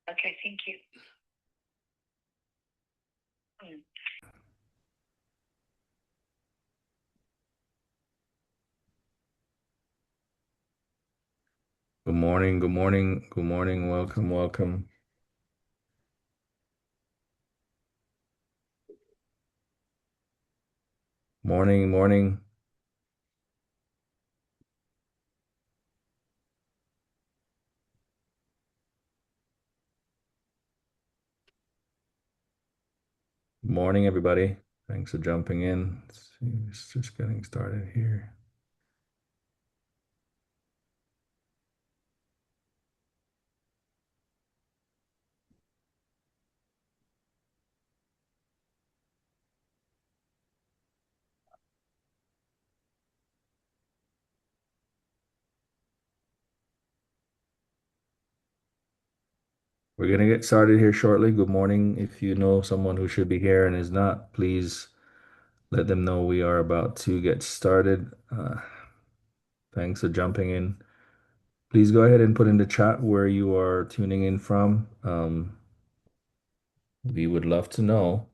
Okay, thank you. Mm. Good morning, good morning, good morning. Welcome, welcome. Morning, morning, morning, everybody. Thanks for jumping in. Let's see, it's just getting started here. We're gonna get started here shortly. Good morning. If you know someone who should be here and is not, please let them know we are about to get started. Thanks for jumping in. Please go ahead and put in the chat where you are tuning in from. We would love to know.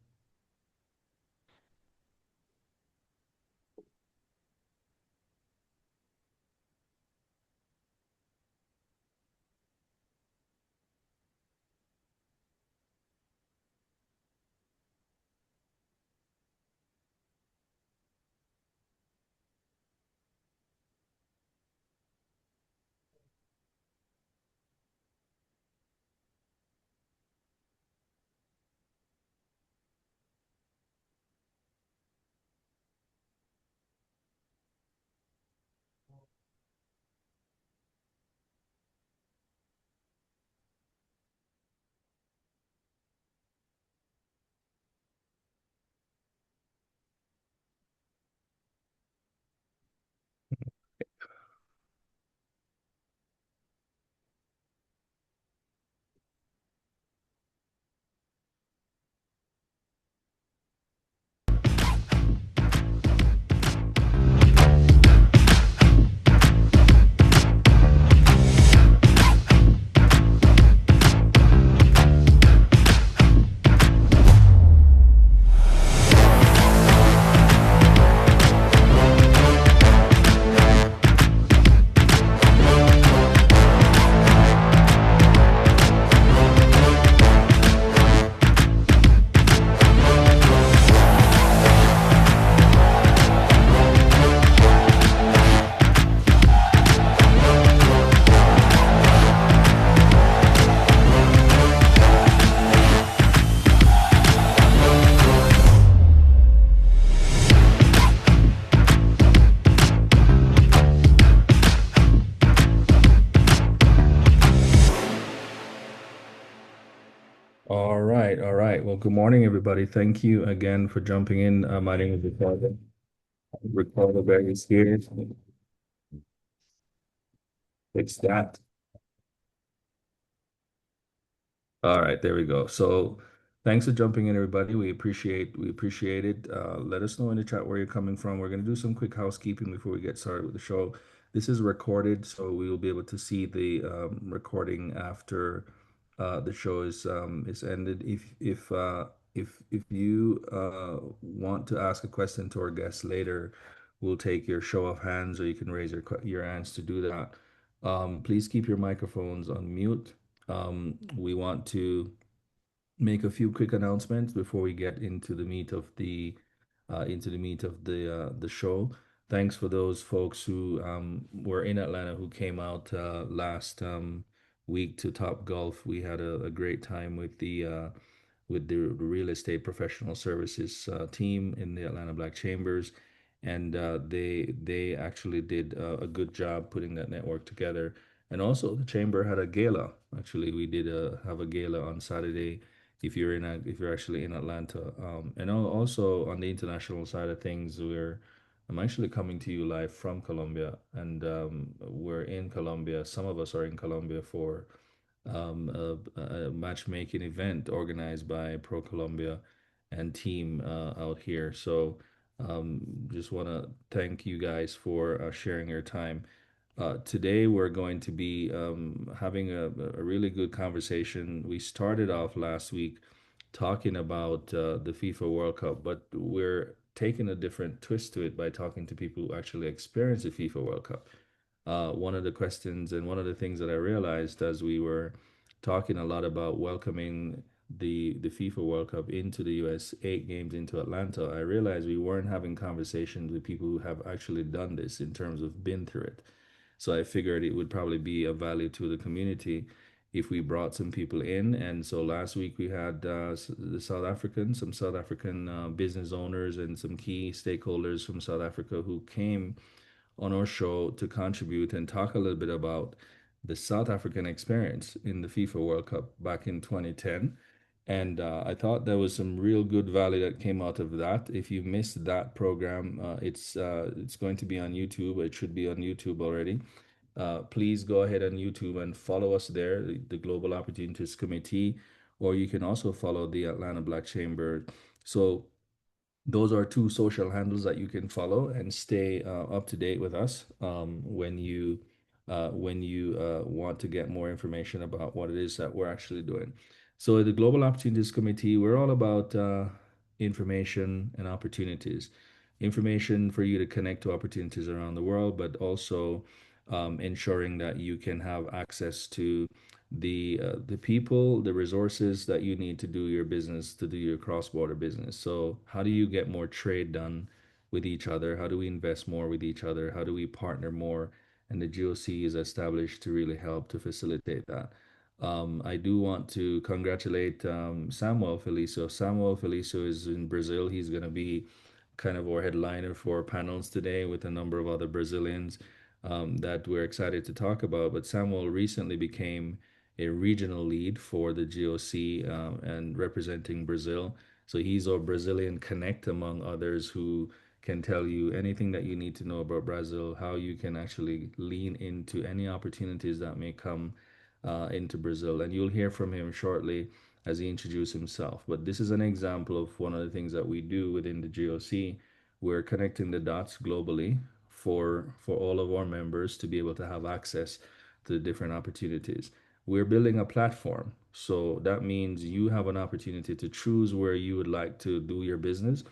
All right, all right. Well, good morning, everybody. Thank you again for jumping in. My name is Ricardo. Ricardo Berg is here. Fix that. All right, there we go. So thanks for jumping in, everybody. We appreciate it. Let us know in the chat where you're coming from. We're gonna do some quick housekeeping before we get started with the show. This is recorded, so we will be able to see the recording after the show is ended. If you want to ask a question to our guests later, we'll take your show of hands, or you can raise your hands to do that. Please keep your microphones on mute. We want to make a few quick announcements before we get into the meat of the show. Thanks for those folks who were in Atlanta who came out last week to Top Golf. We had a great time with the real estate professional services team in the Atlanta Black Chambers, and they actually did a good job putting that network together. And also, the chamber had a gala. Actually, we did have a gala on Saturday. If you're actually in Atlanta, and also on the international side of things, I'm actually coming to you live from Colombia, and we're in Colombia. Some of us are in Colombia for a matchmaking event organized by Pro Colombia and team out here. So just want to thank you guys for sharing your time. Today, we're going to be having a really good conversation. We started off last week talking about the FIFA World Cup, but we're taking a different twist to it by talking to people who actually experience the FIFA World Cup. One of the questions and one of the things that I realized as we were talking a lot about welcoming the FIFA World Cup into the US, 8 games into Atlanta, I realized we weren't having conversations with people who have actually done this in terms of been through it. So I figured it would probably be of value to the community if we brought some people in. And so last week we had the some South African business owners and some key stakeholders from South Africa who came on our show to contribute and talk a little bit about the South African experience in the FIFA World Cup back in 2010. And I thought there was some real good value that came out of that. If you missed that program, it's going to be on YouTube. It should be on YouTube already. Please go ahead on YouTube and follow us there, the Global Opportunities Committee, or you can also follow the Atlanta Black Chamber. So those are two social handles that you can follow and stay up to date with us when you want to get more information about what it is that we're actually doing. So the Global Opportunities Committee, we're all about information and opportunities. Information for you to connect to opportunities around the world, but also ensuring that you can have access to the people, the resources that you need to do your business, to do your cross-border business. So how do you get more trade done with each other? How do we invest more with each other? How do we partner more? And the GOC is established to really help to facilitate that. I do want to congratulate Samuel Felicio. Samuel Felicio is in Brazil. He's going to be kind of our headliner for panels today with a number of other Brazilians that we're excited to talk about. But Samuel recently became a regional lead for the GOC and representing Brazil. So he's our Brazilian connect among others who can tell you anything that you need to know about Brazil, how you can actually lean into any opportunities that may come into Brazil. And you'll hear from him shortly as he introduces himself. But this is an example of one of the things that we do within the GOC. We're connecting the dots globally for all of our members to be able to have access to the different opportunities. We're building a platform. So that means you have an opportunity to choose where you would like to do your business,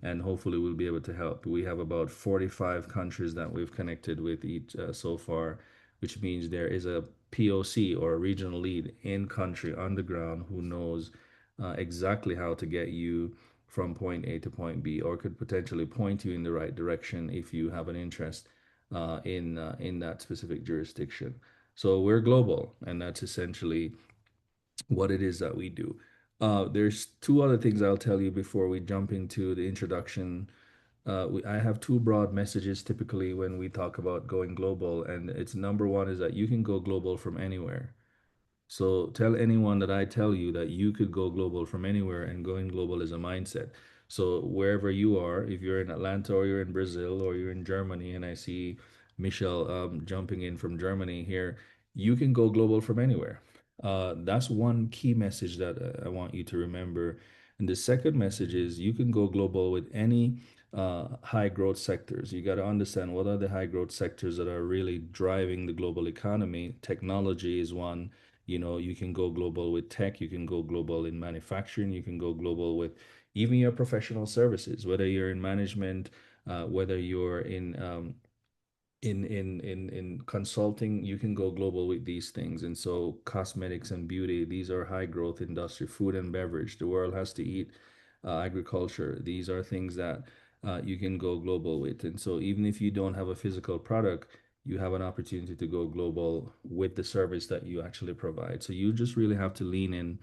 and hopefully we'll be able to help. We have about 45 countries that we've connected with each so far, which means there is a POC or a regional lead in country on the ground who knows exactly how to get you from point A to point B, or could potentially point you in the right direction if you have an interest in that specific jurisdiction. So we're global, and that's essentially what it is that we do. There's two other things I'll tell you before we jump into the introduction. I have two broad messages typically when we talk about going global, and it's number one is that you can go global from anywhere. So tell anyone that I tell you that you could go global from anywhere, and going global is a mindset. So wherever you are, if you're in Atlanta or you're in Brazil or you're in Germany, and I see Michelle jumping in from Germany here, you can go global from anywhere. That's one key message that I want you to remember. And the second message is you can go global with any high growth sectors. You got to understand what are the high growth sectors that are really driving the global economy. Technology is one. You know, you can go global with tech, you can go global in manufacturing, you can go global with even your professional services, whether you're in management, whether you're in consulting, you can go global with these things. And so cosmetics and beauty, these are high growth industry. Food and beverage, the world has to eat. Agriculture, these are things that you can go global with. And so even if you don't have a physical product, you have an opportunity to go global with the service that you actually provide. So you just really have to lean in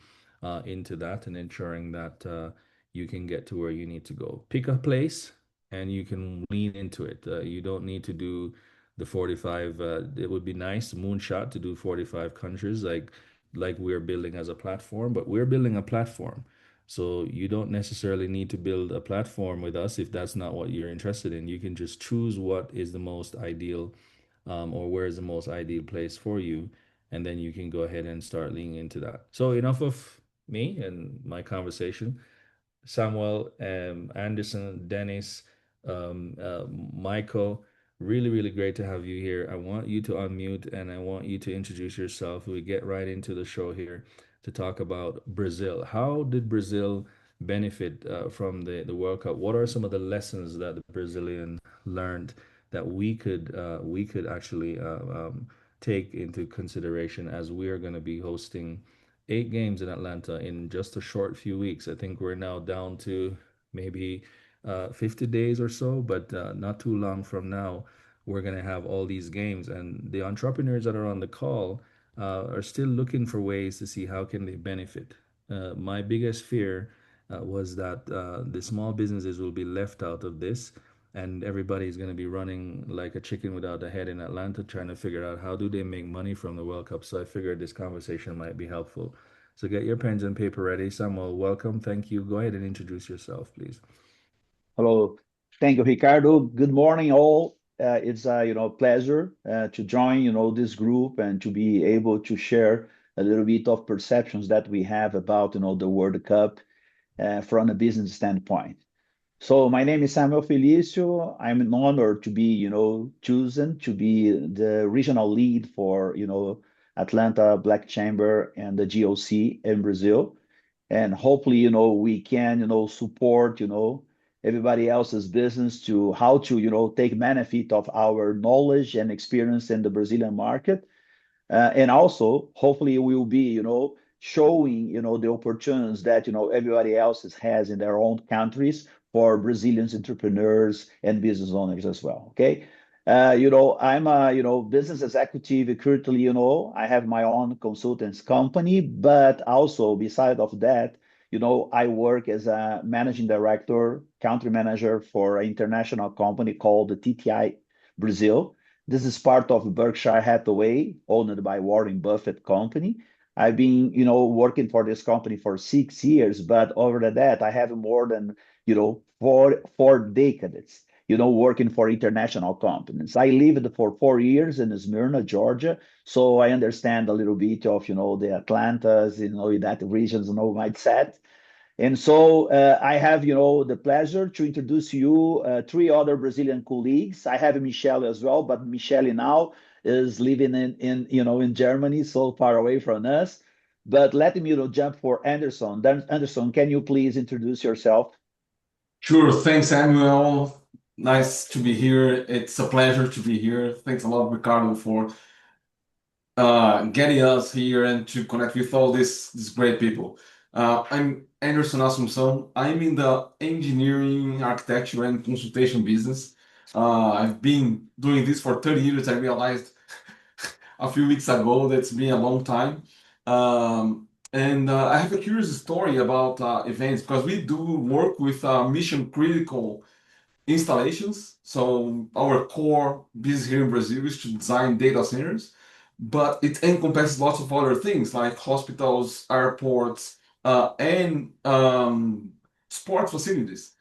into that, and ensuring that you can get to where you need to go. Pick a place and you can lean into it. You don't need to do the 45. It would be nice, moonshot, to do 45 countries like we're building as a platform, but we're building a platform. So you don't necessarily need to build a platform with us if that's not what you're interested in. You can just choose what is the most ideal, or where is the most ideal place for you, and then you can go ahead and start leaning into that. So enough of me and my conversation. Samuel, Anderson, Dennis, Michael. Really, really great to have you here. I want you to unmute and I want you to introduce yourself. We get right into the show here to talk about Brazil. How did Brazil benefit from the World Cup? What are some of the lessons that the Brazilian learned that we could actually take into consideration as we are going to be hosting 8 games in Atlanta in just a short few weeks? I think we're now down to maybe 50 days or so, but not too long from now, we're going to have all these games. And the entrepreneurs that are on the call are still looking for ways to see how can they benefit. My biggest fear was that the small businesses will be left out of this, and everybody's going to be running like a chicken without a head in Atlanta, trying to figure out how do they make money from the World Cup. So I figured this conversation might be helpful. So get your pens and paper ready. Samuel, welcome. Thank you. Go ahead and introduce yourself, please. Hello. Thank you, Ricardo. Good morning, all. It's a pleasure to join this group and to be able to share a little bit of perceptions that we have about the World Cup from a business standpoint. So my name is Samuel Felicio. I'm honored to be chosen to be the regional lead for Atlanta Black Chamber and the GOC in Brazil, and hopefully we can support everybody else's business to how to take benefit of our knowledge and experience in the Brazilian market, and also hopefully we will be showing the opportunities that everybody else has in their own countries for Brazilian entrepreneurs and business owners as well. Okay. I'm a business executive currently. I have my own consultants company, but also beside of that, I work as a managing director, country manager for an international company called the TTI Brazil. This is part of Berkshire Hathaway, owned by Warren Buffett company. I've been, working for this company for 6 years, but over that, I have more than, four decades, working for international companies. I lived for 4 years in Smyrna, Georgia, so I understand a little bit of, the Atlantas, that regions, mindset. And so I have, the pleasure to introduce you three other Brazilian colleagues. I have Michelle as well, but Michelle now is living in Germany, so far away from us. But let me, jump for Anderson. Then, Anderson, can you please introduce yourself? Sure. Thanks, Samuel. Nice to be here. It's a pleasure to be here. Thanks a lot, Ricardo, for getting us here and to connect with all these great people. I'm Anderson Assumpção. I'm in the engineering, architecture, and consultation business. I've been doing this for 30 years. I realized a few weeks ago that's been a long time. And I have a curious story about events because we do work with mission critical installations. So our core business here in Brazil is to design data centers, but it encompasses lots of other things like hospitals, airports, and sports facilities.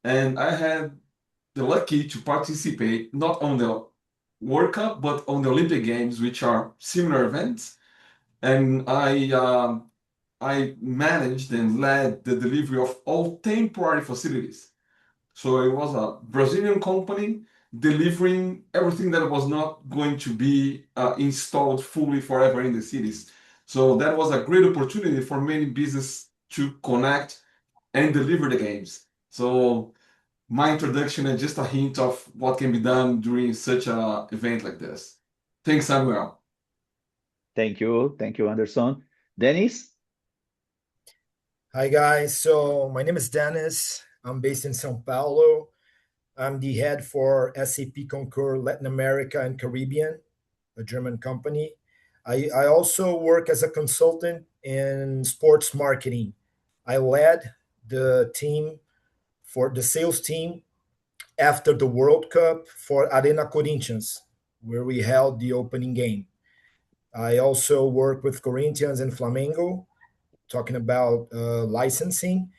And I had the lucky to participate not on the World Cup, but on the Olympic Games, which are similar events. And I managed and led the delivery of all temporary facilities. So it was a Brazilian company delivering everything that was not going to be installed fully forever in the cities. So that was a great opportunity for many businesses to connect and deliver the games. So my introduction and just a hint of what can be done during such an event like this. Thanks, Samuel. Thank you, Anderson. Dennis? Hi guys, so my name is Dennis. I'm based in São Paulo. I'm the head for SAP Concur Latin America and Caribbean, a German company. I also work as a consultant in sports marketing. I led the team for the sales team after the World Cup for Arena Corinthians, where we held the opening game. I also work with Corinthians and Flamengo, talking about licensing.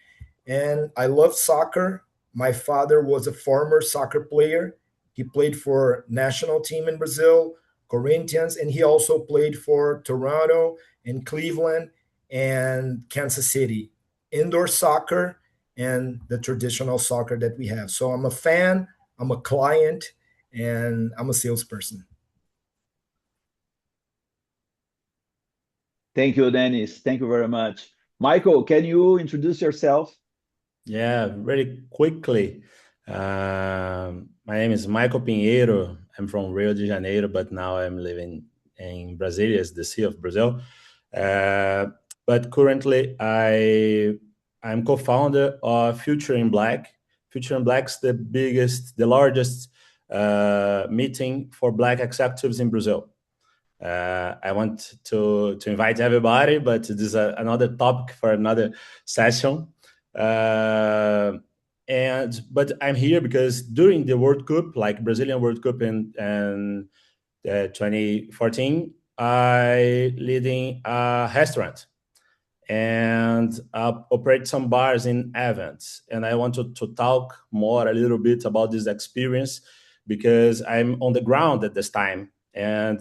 And I love soccer. My father was a former soccer player. He played for national team in Brazil, Corinthians, and he also played for Toronto and Cleveland and Kansas City. Indoor soccer and the traditional soccer that we have. So I'm a fan, I'm a client, and I'm a salesperson. Thank you, Dennis. Thank you very much. Michael, can you introduce yourself? Yeah, very quickly. My name is Michael Pinheiro. I'm from Rio de Janeiro, but now I'm living in Brasilia, it's the city of Brazil. But currently, I'm co-founder of Future in Black. Future in Black's the largest meeting for Black executives in Brazil. I want to invite everybody, but this is another topic for another session. But I'm here because during the World Cup, like Brazilian World Cup in 2014, I leading a restaurant and operate some bars in events. And I want to talk more a little bit about this experience because I'm on the ground at this time and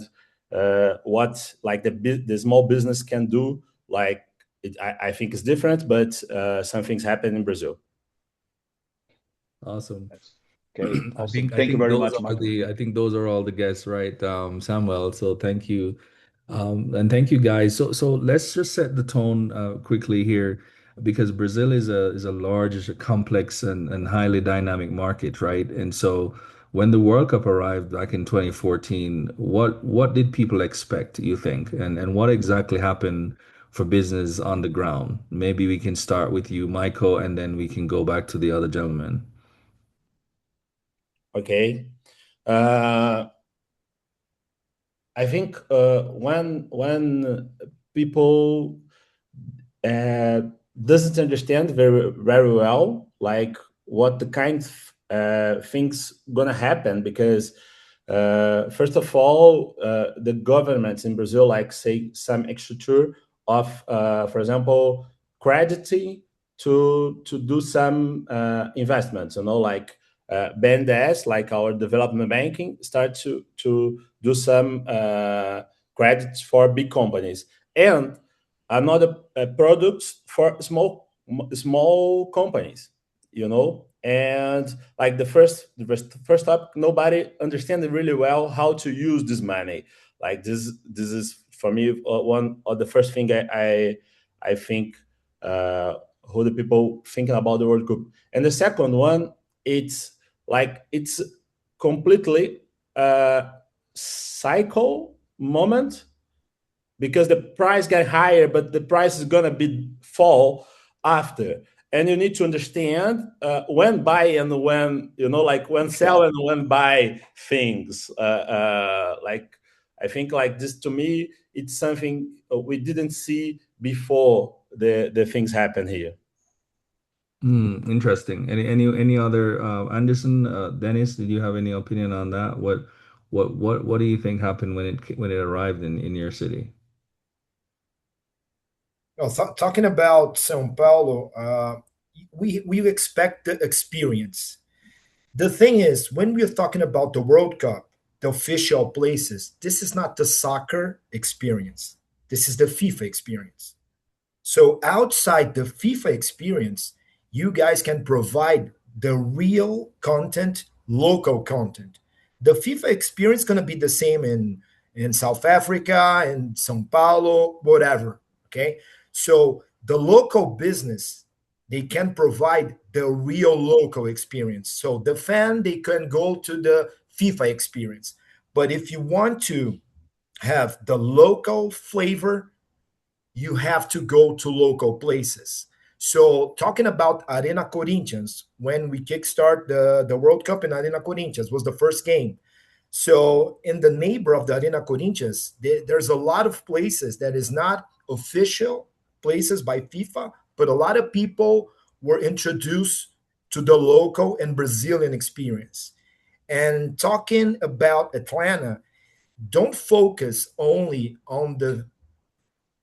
what like the small business can do. Like I think it's different, but some things happen in Brazil. Awesome. Okay, I awesome. think I Thank you think very those much, are Michael. the I think those are all the guests, right, Samuel? So thank you, and thank you guys. So let's just set the tone quickly here, because Brazil is a large, is a complex and highly dynamic market, right? And so when the World Cup arrived back in 2014, what did people expect, you think, and what exactly happened for business on the ground? Maybe we can start with you, Michael, and then we can go back to the other gentlemen. Okay. I think when people uh, doesn't understand very well like what the kind of things gonna happen because first of all the governments in Brazil like say some structure of for example crediting to do some investments, you know, like BNDES, like our development banking start to do some credits for big companies and another products for small companies, you know. And like the first topic, nobody understands really well how to use this money. Like this is for me one of the first thing I think who the people thinking about the World Cup. And the second one, it's like it's completely cycle moment because the price get higher, but the price is gonna be fall after. And you need to understand when buy and when, you know, like when sell and when buy things. Like I think like this to me, it's something we didn't see before the things happen here. Interesting. Any other Anderson, Dennis, did you have any opinion on that? What do you think happened when it arrived in your city? Well, talking about São Paulo, we expect the experience. The thing is, when we're talking about the World Cup, the official places, this is not the soccer experience. This is the FIFA experience. So outside the FIFA experience, you guys can provide the real content, local content. The FIFA experience is going to be the same in South Africa, in São Paulo, whatever. Okay. So the local business, they can provide the real local experience. So the fan, they can go to the FIFA experience. But if you want to have the local flavor, you have to go to local places. So talking about Arena Corinthians, when we kickstart the World Cup in Arena Corinthians was the first game. So in the neighbor of the Arena Corinthians, there's a lot of places that is not official places by FIFA, but a lot of people were introduced to the local and Brazilian experience. And talking about Atlanta, don't focus only on the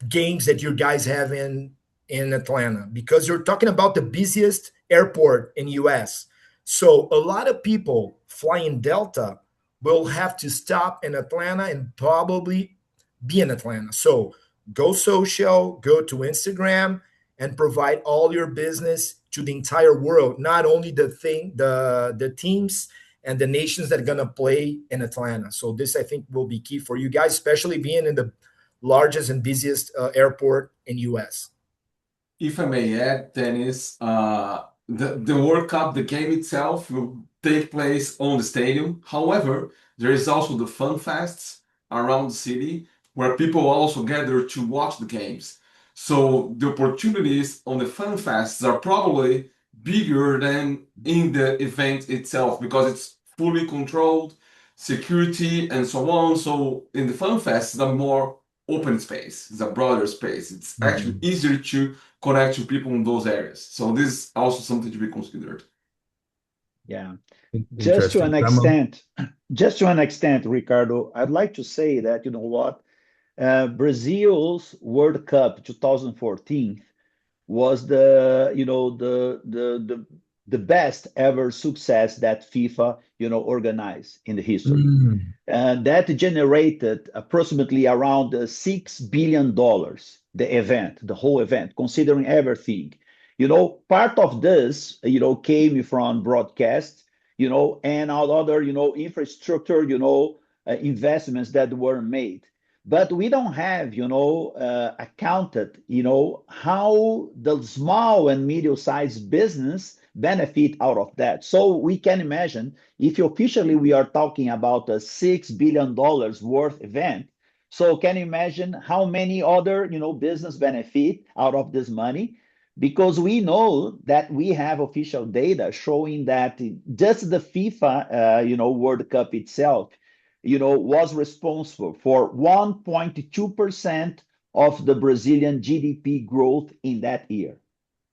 games that you guys have in Atlanta because you're talking about the busiest airport in US. So a lot of people flying Delta will have to stop in Atlanta and probably be in Atlanta. So go social, go to Instagram and provide all your business to the entire world, not only the teams and the nations that are going to play in Atlanta. So this, I think, will be key for you guys, especially being in the largest and busiest airport in US. If I may add, Dennis, the World Cup, the game itself will take place on the stadium. However, there is also the fun fests around the city where people also gather to watch the games. So the opportunities on the fun fests are probably bigger than in the event itself because it's fully controlled, security and so on. So in the fun fests, it's a more open space, it's a broader space. It's actually easier to connect to people in those areas. So this is also something to be considered. Yeah. Interesting. Just to an extent, Ricardo, I'd like to say that, you know what, Brazil's World Cup 2014 was the best ever success that FIFA, organized in the history. And that generated approximately around $6 billion, the whole event, considering everything. Part of this, came from broadcast, and all other, infrastructure, investments that were made. But we don't have, accounted, how the small and medium-sized business benefit out of that. So we can imagine if officially we are talking about a $6 billion worth event. So can you imagine how many other, business benefit out of this money? Because we know that we have official data showing that just the FIFA, World Cup itself, was responsible for 1.2% of the Brazilian GDP growth in that year.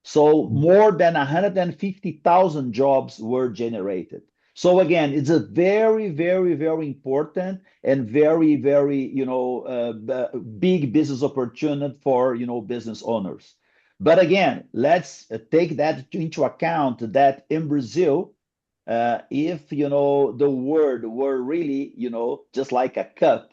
So more than 150,000 jobs were generated. So again, it's a very, very, very important and very, very, big business opportunity for, business owners. But again, let's take that into account that in Brazil, if the word were really just like a cup,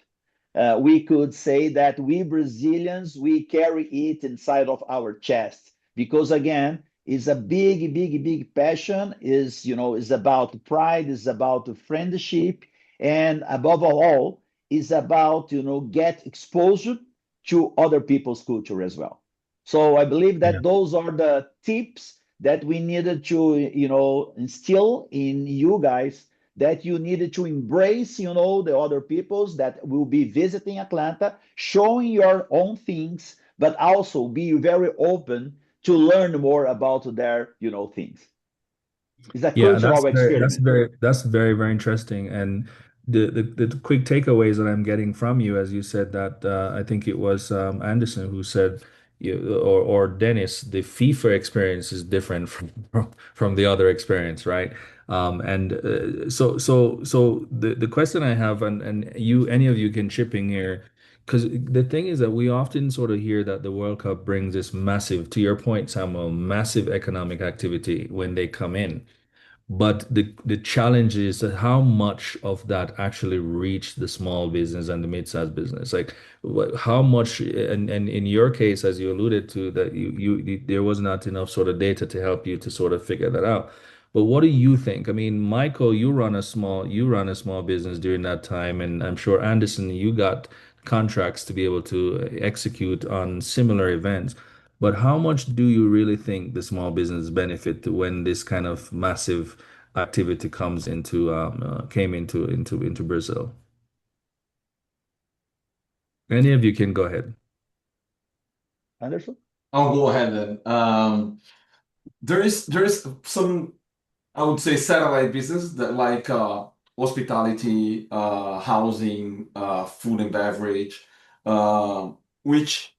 we could say that we Brazilians, we carry it inside of our chest because again, it's a big, big, big passion. Is about pride, is about friendship, and above all, is about get exposure to other people's culture as well. So I believe that those are the tips that we needed to instill in you guys, that you needed to embrace the other peoples that will be visiting Atlanta, showing your own things, but also be very open to learn more about their things. It's a cultural experiment. That's very, very interesting. And the quick takeaways that I'm getting from you, as you said that, I think it was Anderson who said, or Dennis, the FIFA experience is different from the other experience, right? So the question I have, and you, any of you can chip in here, because the thing is that we often sort of hear that the World Cup brings this massive, to your point, Samuel, massive economic activity when they come in. But the challenge is that how much of that actually reached the small business and the mid-sized business? Like how much, and in your case, as you alluded to, that you there was not enough sort of data to help you to sort of figure that out. But what do you think? I mean, Michael, you run a small business during that time, and I'm sure Anderson, you got contracts to be able to execute on similar events. But how much do you really think the small business benefit when this kind of massive activity comes into came into Brazil? Any of you can go ahead. Anderson? I'll go ahead then. There is some, I would say, satellite business that like hospitality, housing, food and beverage, which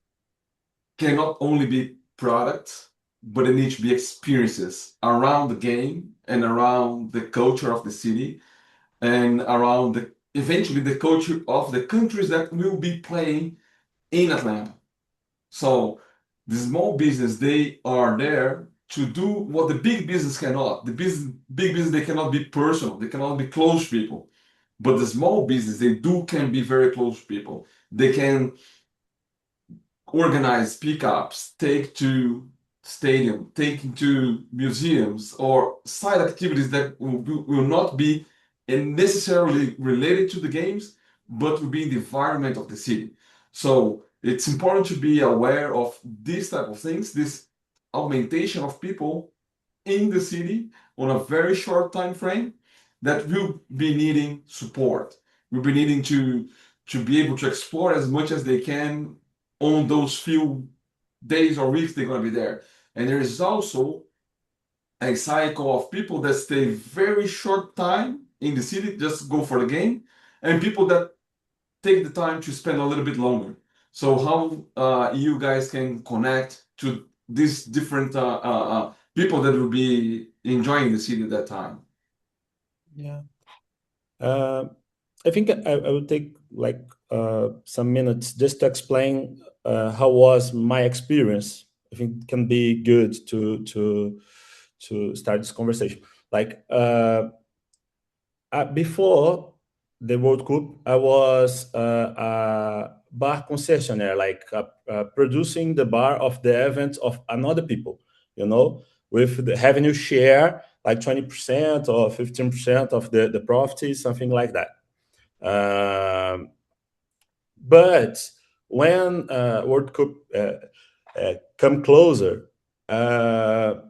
cannot only be products, but they need to be experiences around the game and around the culture of the city and around eventually the culture of the countries that will be playing in Atlanta. So the small business, they are there to do what the big business cannot. The big business, they cannot be personal, they cannot be close people. But the small business, can be very close people. They can organize pickups, take to stadium, take to museums, or side activities that will not be and necessarily related to the games, but within the environment of the city. So it's important to be aware of these type of things, this augmentation of people in the city on a very short time frame that will be needing support. Will be needing to be able to explore as much as they can on those few days or weeks they're going to be there. And there is also a cycle of people that stay very short time in the city, just go for the game, and people that take the time to spend a little bit longer. So how you guys can connect to these different people that will be enjoying the city at that time? Yeah. I think I would take like some minutes just to explain how was my experience. I think it can be good to start this conversation. Like before the World Cup, I was a bar concessionaire, like producing the bar of the events of another people, with the revenue share, like 20% or 15% of the profit, something like that. But when World Cup come closer, the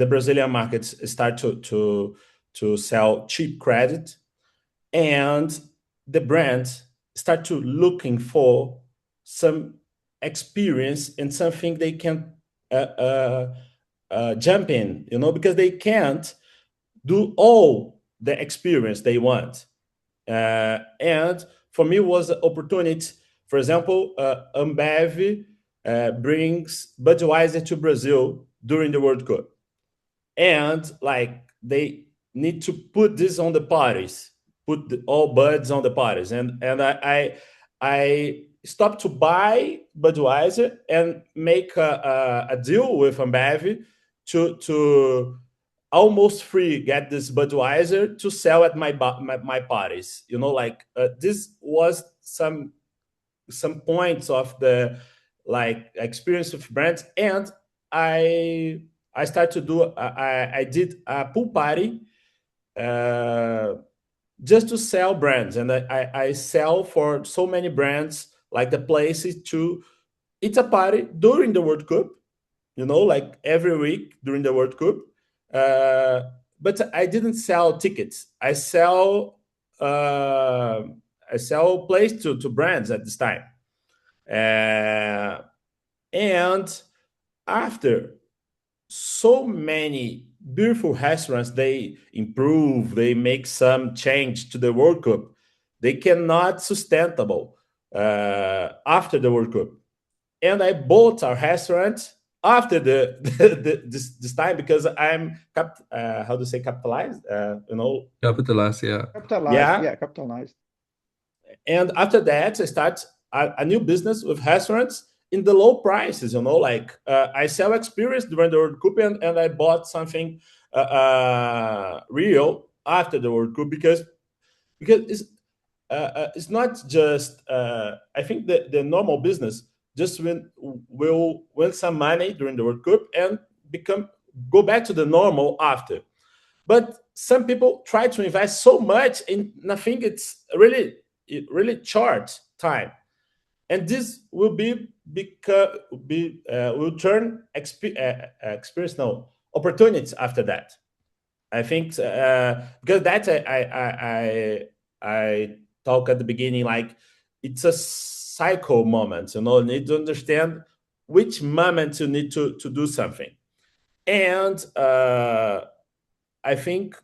Brazilian markets start to sell cheap credit, and the brands start to looking for some experience and something they can jump in, because they can't do all the experience they want. And for me, was an opportunity. For example, Ambev brings Budweiser to Brazil during the World Cup, and like they need to put this on the parties, put all buds on the parties, and I stopped to buy Budweiser and make a deal with Ambev to almost free get this Budweiser to sell at my parties. Like this was some points of the like experience with brands, and I started to do I did a pool party just to sell brands, and I sell for so many brands, like the places to. It's a party during the World Cup, like every week during the World Cup. But I didn't sell tickets. I sell place to brands at this time. And after so many beautiful restaurants, they improve, they make some change to the World Cup. They cannot sustainable after the World Cup. And I bought a restaurant after this time, because I'm how to say capitalized, Capitalized, yeah. Capitalized, yeah. capitalized. And after that, I start a new business with restaurants in the low prices. Like I sell experience during the World Cup, and I bought something real after the World Cup, because it's not just. I think the normal business just will win some money during the World Cup and go back to the normal after. But some people try to invest so much in nothing. It's really short time, and this will will turn experience no opportunities after that. I think because that's I talk at the beginning, like it's a cycle moment. You need to understand which moment you need to do something, and I think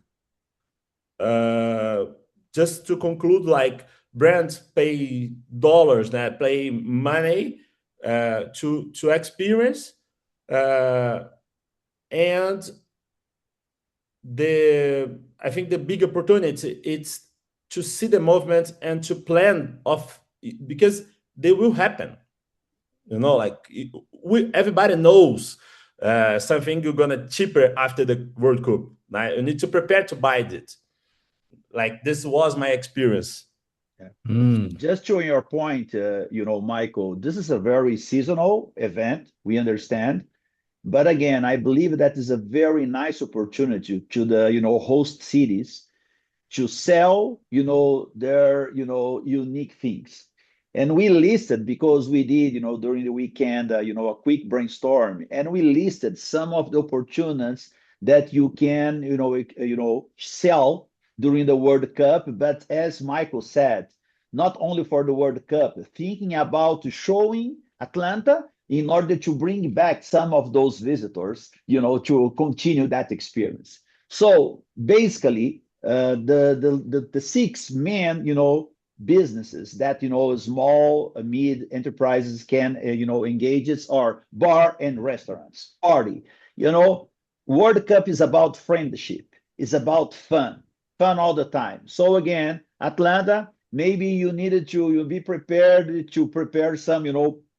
just to conclude, like brands pay dollars, that pay money to experience, and I think the big opportunity it's to see the movement and to plan of, because they will happen. Like everybody knows something you're gonna cheaper after the World Cup. Now you need to prepare to buy it. Like this was my experience. Just to your point, Michael, this is a very seasonal event. We understand. But again, I believe that is a very nice opportunity to the, host cities to sell, their, unique things. And we listed, because we did, during the weekend, a quick brainstorm, and we listed some of the opportunities that you can, sell during the World Cup. But as Michael said, not only for the World Cup, thinking about showing Atlanta in order to bring back some of those visitors, to continue that experience. So basically, the six main, businesses that, small, mid enterprises can, engage it are bar and restaurants, party. You know, World Cup is about friendship. It's about fun all the time. So again, Atlanta, maybe you needed to you be prepared to prepare some,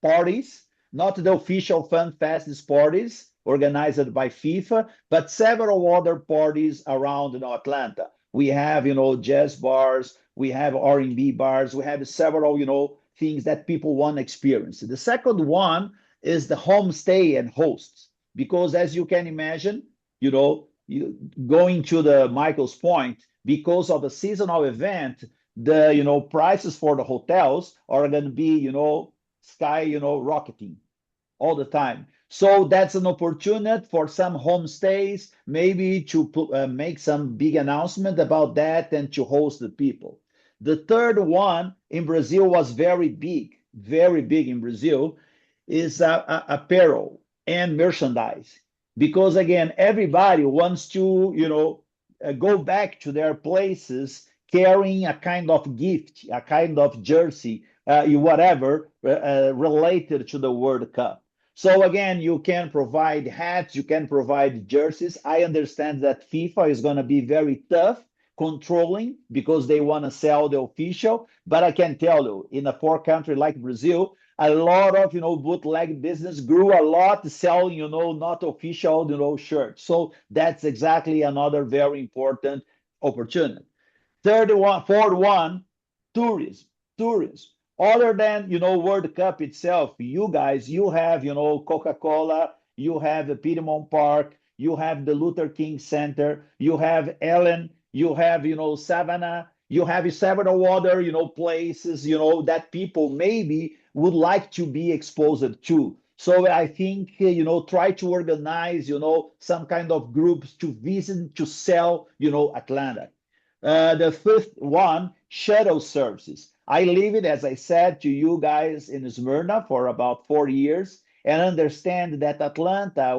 parties, not the official Fun Fest parties organized by FIFA, but several other parties around, Atlanta. We have, jazz bars, we have R&B bars, we have several, things that people want to experience. The second one is the homestay and hosts, because as you can imagine, going to the Michael's point, because of the seasonal event, the, prices for the hotels are going to be, sky, rocketing all the time. So that's an opportunity for some homestays, maybe to make some big announcement about that and to host the people. The third one in Brazil was very big in Brazil, is apparel and merchandise. Because again, everybody wants to, go back to their places carrying a kind of gift, a kind of jersey, whatever, related to the World Cup. So again, you can provide hats, you can provide jerseys. I understand that FIFA is going to be very tough controlling, because they want to sell the official. But I can tell you, in a poor country like Brazil, a lot of, bootleg business grew a lot selling, not official, shirts. So that's exactly another very important opportunity. Fourth one, tourism. Tourism. Other than, World Cup itself, you guys, you have, Coca-Cola, you have the Piedmont Park, you have the Luther King Center, you have Ellen, you have, Savannah, you have several other, places, that people maybe would like to be exposed to. So I think, try to organize, some kind of groups to visit, to sell, Atlanta. The fifth one, shuttle services. I live it, as I said to you guys, in Smyrna for about 4 years, and understand that Atlanta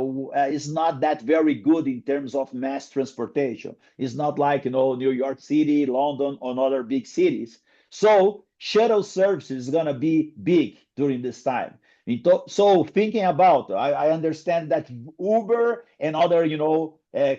is not that very good in terms of mass transportation. It's not like, New York City, London, or other big cities. So shuttle service is going to be big during this time. So thinking about, I understand that Uber and other,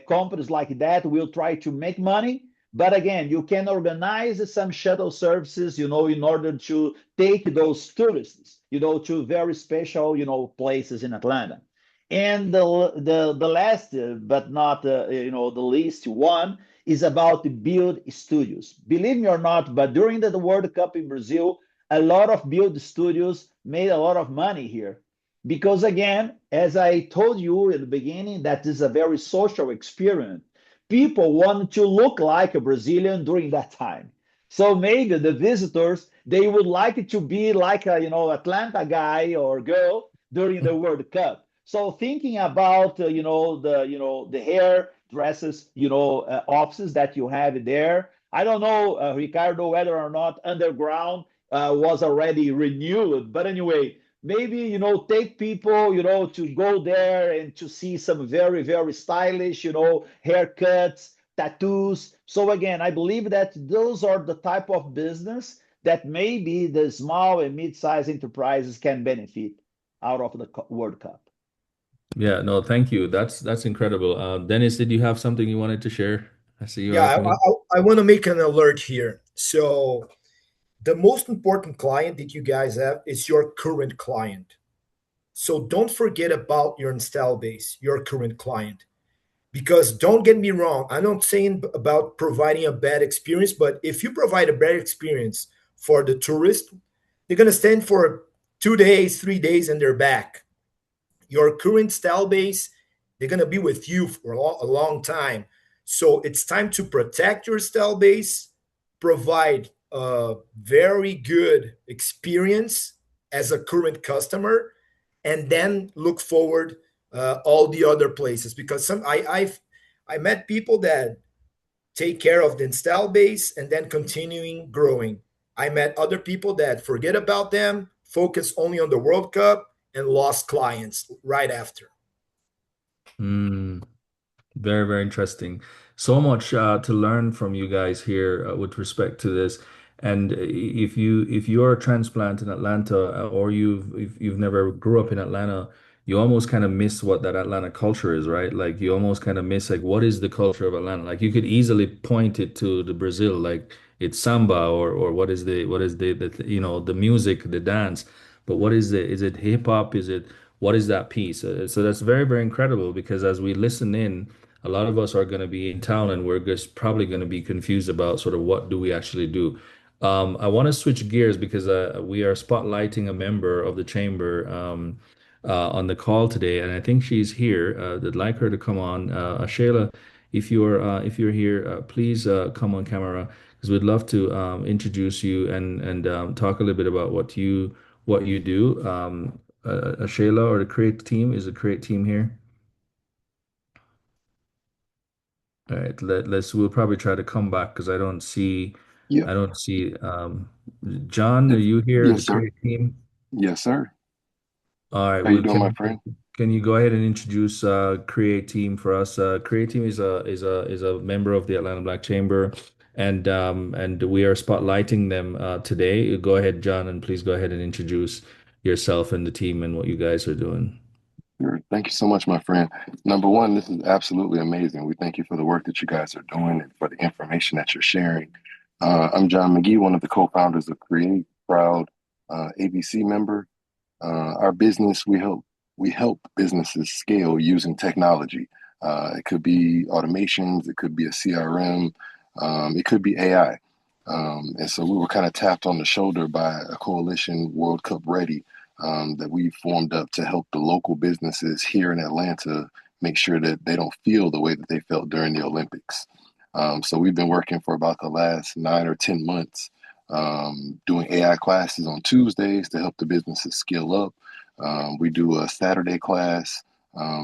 companies like that will try to make money. But again, you can organize some shuttle services, in order to take those tourists, to very special, places in Atlanta. And the last, but not, the least one, is about the build studios. Believe me or not, but during the World Cup in Brazil, a lot of build studios made a lot of money here. Because again, as I told you in the beginning, that is a very social experience. People want to look like a Brazilian during that time. So maybe the visitors, they would like to be like a, Atlanta guy or girl during the World Cup. So thinking about, the hair dresses, offices that you have there. I don't know, Ricardo, whether or not underground was already renewed, but anyway, maybe, take people, to go there and to see some very, very stylish, haircuts, tattoos. So again, I believe that those are the type of business that maybe the small and mid-sized enterprises can benefit out of the World Cup. Yeah, no, thank you. That's incredible. Dennis, did you have something you wanted to share? I see you Yeah, opening. I want to make an alert here. So the most important client that you guys have is your current client. So don't forget about your install base, your current client. Because don't get me wrong, I'm not saying about providing a bad experience, but if you provide a bad experience for the tourist, they're going to stand for 2 days, 3 days, and they're back. Your current style base, they're going to be with you for a long time. So it's time to protect your install base, provide a very good experience as a current customer, and then look forward all the other places. Because I met people that take care of the install base and then continuing growing. I met other people that forget about them, focus only on the World Cup, and lost clients right after. Mm. Very, very interesting. So much to learn from you guys here with respect to this. And if you're a transplant in Atlanta or if you've never grew up in Atlanta, you almost kind of miss what that Atlanta culture is, right? Like you almost kind of miss like what is the culture of Atlanta? Like you could easily point it to the Brazil, like it's samba or what is the the music, the dance. But what is it hip hop? Is it what is that piece? So that's very, very incredible because as we listen in a lot of us are going to be in town and we're just probably going to be confused about sort of what do we actually do. I want to switch gears because we are spotlighting a member of the chamber on the call today, and I think she's here. I'd like her to come on. Shayla, if you're here, please come on camera because we'd love to introduce you and talk a little bit about what you do. Shayla or the Create team is the Create team here. All right, we'll probably try to come back because Yep. I don't see John, are you here, the Yes, sir. Create team? Yes, sir. All right, How you well doing, my friend? can you go ahead and introduce Create team for us? Create team is a member of the Atlanta Black Chamber and we are spotlighting them today. Go ahead, John, and please go ahead and introduce yourself and the team and what you guys are doing. Sure. Thank you so much, my friend. Number one, this is absolutely amazing. We thank you for the work that you guys are doing and for the information that you're sharing. I'm John McGee, one of the co-founders of Create, proud ABC member. Our business, we help businesses scale using technology. It could be automations, it could be a CRM, it could be AI. And so we were kind of tapped on the shoulder by a coalition, World Cup Ready, that we formed up to help the local businesses here in Atlanta make sure that they don't feel the way that they felt during the Olympics. So we've been working for about the last 9 or 10 months, doing AI classes on Tuesdays to help the businesses scale up. We do a Saturday class.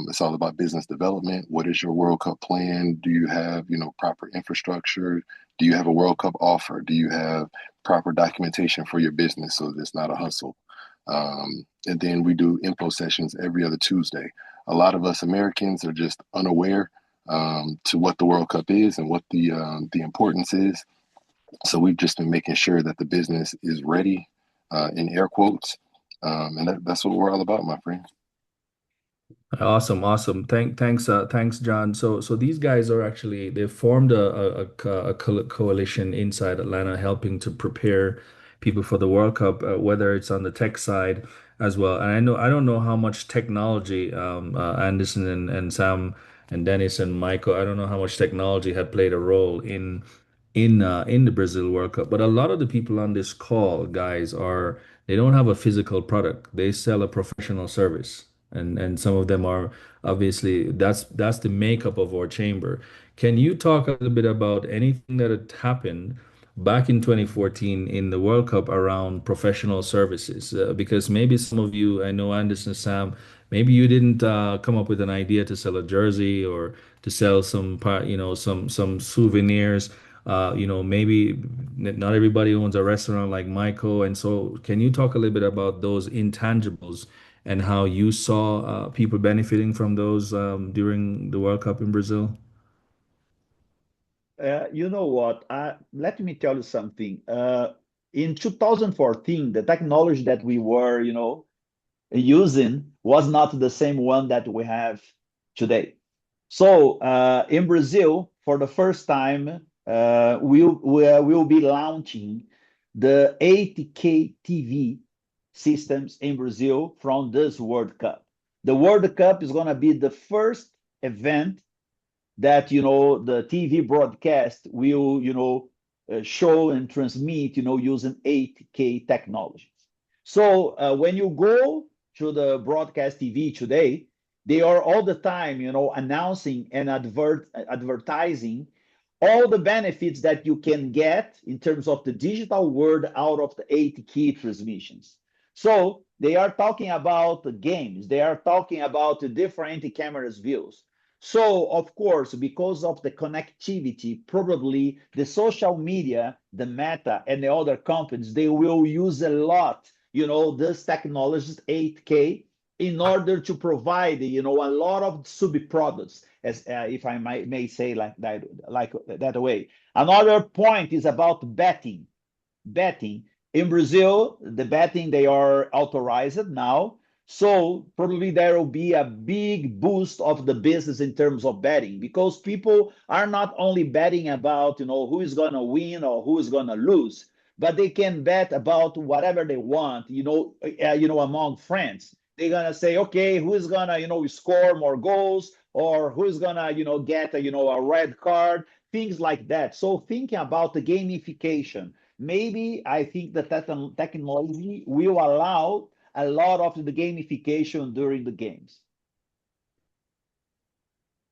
It's all about business development. What is your World Cup plan? Do you have, proper infrastructure? Do you have a World Cup offer? Do you have proper documentation for your business so that it's not a hustle? And then we do info sessions every other Tuesday. A lot of us Americans are just unaware to what the World Cup is and what the importance is. So we've just been making sure that the business is ready, in air quotes, and that's what we're all about, my friend. Awesome, awesome. Thanks, John. So these guys are actually they formed a coalition inside Atlanta, helping to prepare people for the World Cup, whether it's on the tech side as well. And I don't know how much technology Anderson and Sam and Dennis and Michael. I don't know how much technology had played a role in the Brazil World Cup. But a lot of the people on this call, guys, they don't have a physical product. They sell a professional service. And some of them are obviously that's the makeup of our chamber. Can you talk a little bit about anything that had happened back in 2014 in the World Cup around professional services? Because maybe some of you, I know Anderson, Sam, maybe you didn't come up with an idea to sell a jersey or to sell some part, some souvenirs. Maybe not everybody owns a restaurant like Michael. And so, can you talk a little bit about those intangibles and how you saw people benefiting from those during the World Cup in Brazil? You know what? Let me tell you something. In 2014, the technology that we were, using was not the same one that we have today. So in Brazil, for the first time, we'll be launching the 8K TV systems in Brazil from this World Cup. The World Cup is going to be the first event that the TV broadcast will show and transmit using 8K technology. So when you go to the broadcast TV today, they are all the time, announcing and advertising all the benefits that you can get in terms of the digital world out of the 8 key transmissions. So they are talking about the games, they are talking about the different cameras views. So, of course, because of the connectivity, probably the social media, the Meta, and the other companies, they will use a lot, this technologies, 8K, in order to provide, a lot of sub products, as if I may say like that way. Another point is about betting. In Brazil, the betting, they are authorized now. So probably there will be a big boost of the business in terms of betting, because people are not only betting about, who is going to win or who is going to lose, but they can bet about whatever they want, among friends. They're going to say, okay, who is going to, score more goals, or who's going to, get a red card, things like that. So thinking about the gamification, maybe I think that technology will allow a lot of the gamification during the games.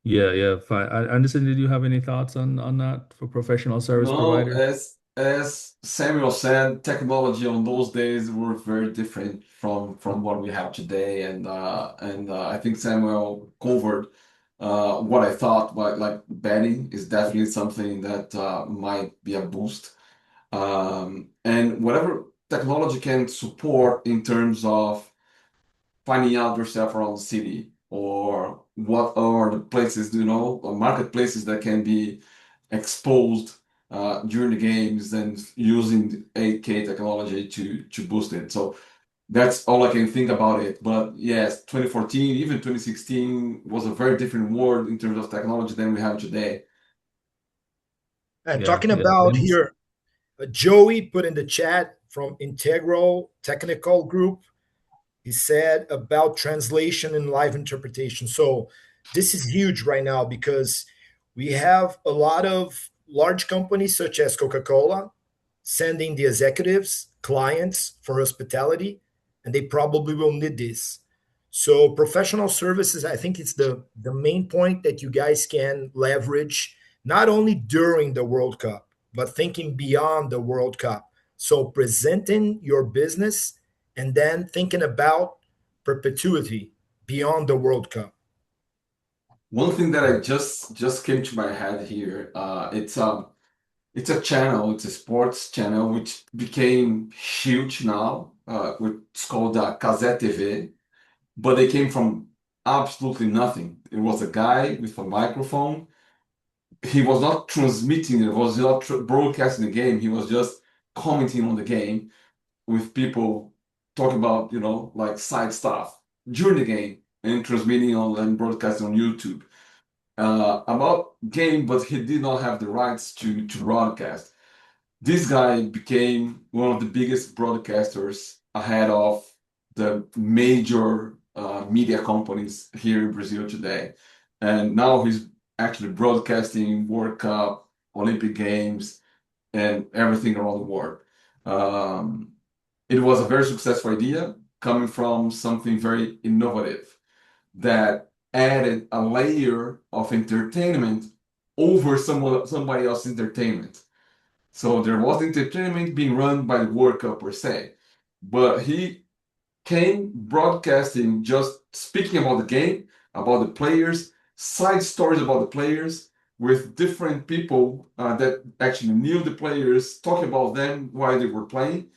Yeah, yeah, fine. Anderson, did you have any thoughts on that for professional service No, providers? as Samuel said, technology on those days were very different from what we have today, and I think Samuel covered what I thought. But like betting is definitely something that might be a boost, and whatever technology can support in terms of finding out yourself around the city, or what are the places, or marketplaces that can be exposed during the games, and using 8K technology to boost it. So that's all I can think about it. But yes, 2014, even 2016 was a very different world in terms of technology than we have today. And Yeah, talking yeah. about here, Joey put in the chat from Integral Technical Group. He said about translation and live interpretation. So this is huge right now because we have a lot of large companies such as Coca-Cola sending the executives, clients for hospitality, and they probably will need this. So professional services, I think it's the main point that you guys can leverage not only during the World Cup, but thinking beyond the World Cup. So presenting your business and then thinking about perpetuity beyond the World Cup. One thing that I just came to my head here, it's a channel, it's a sports channel which became huge now. It's called Casé TV, but they came from absolutely nothing. It was a guy with a microphone. He was not transmitting, it was not broadcasting the game. He was just commenting on the game with people talking about, like side stuff during the game, and transmitting on and broadcasting on YouTube about game, but he did not have the rights to broadcast. This guy became one of the biggest broadcasters ahead of the major media companies here in Brazil today. And now he's actually broadcasting World Cup, Olympic Games, and everything around the world. Um, it was a very successful idea coming from something very innovative that added a layer of entertainment over somebody else's entertainment. So there was entertainment being run by the World Cup per se, but he came broadcasting, just speaking about the game, about the players, side stories about the players, with different people that actually knew the players, talking about them while they were playing,